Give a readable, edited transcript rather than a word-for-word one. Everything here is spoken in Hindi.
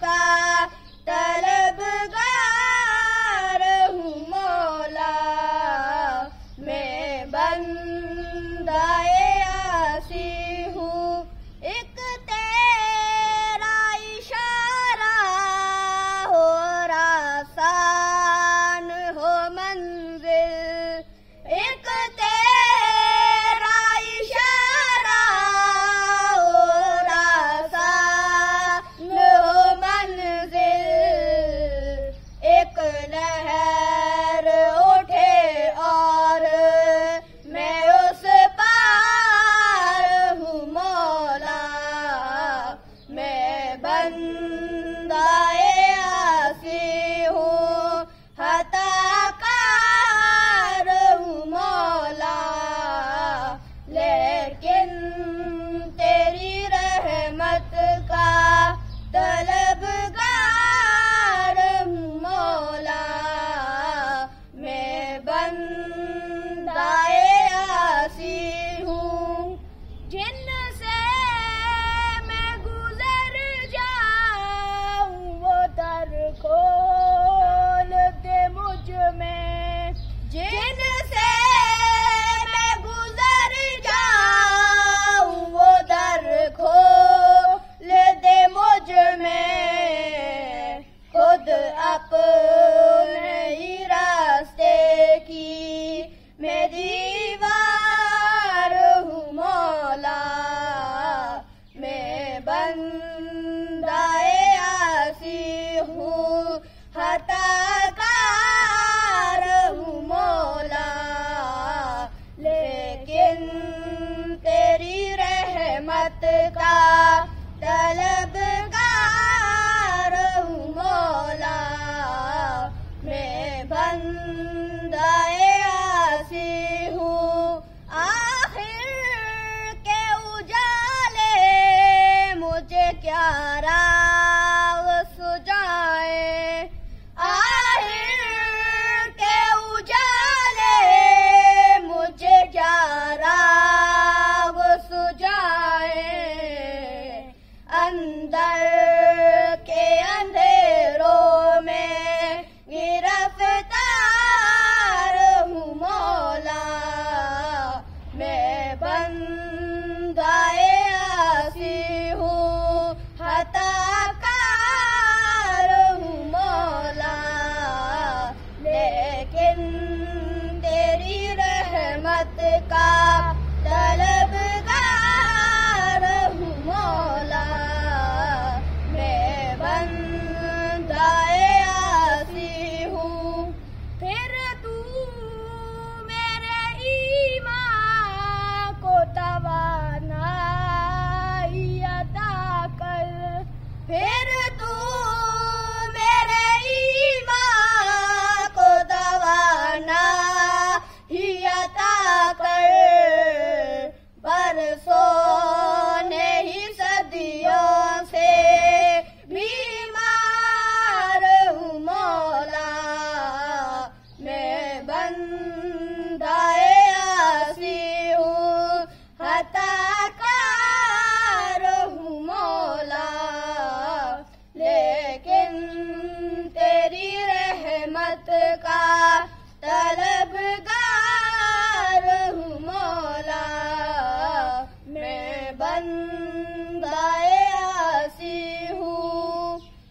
का तलबगार हूँ मौला। मैं बंदाए आसी हूँ, एक तेरा इशारा हो रासान हो मंजिल। एक तेरा इशारा हो रासान हो मंजिल। एक लहर उठे और मैं उस पार हूँ मौला। मैं बंदाए आसी हूँ, हताकार हूँ मौला। लेकिन तेरी रहमत का तलबगार हूँ मौला। मैं बंदाए आसी हूँ, जिनसे मैं गुजर जाऊं वो दर खोल दे मुझ में। जिनसे मैं गुजर जाऊं वो दर खोल दे मुझ में। खुद अपने ही रास्ते की मैं दीवार हूँ मौला। मैं बंदाए आसी हूँ, हताकार हूँ मौला। लेकिन तेरी रहमत का तलबगार हूँ मौला। मैं बंदाए आसी हूँ, आखिर के उजाले मुझे क्या राह सुझाए। आखिर के उजाले मुझे क्या राह सुझाए। अंदर के अंधेरों में गिरफ्तार हूँ मौला। मैं बंदाए आसी हूँ, हताकार हूँ मौला। लेकिन तेरी रहमत का तलबगार हूँ मौला। मैं बंदाए आसी हूँ, फिर तू मेरे ईमान को तवानाई अता कर। फिर तू मेरे ईमान को तवानाई अता कर। बरसों नहीं सदियों से बीमार हूँ मौला। मैं बंदाए आसी हूँ, हताकार हूँ मौला। लेकिन तेरी रहमत का तलबगार हूँ मौला। मैं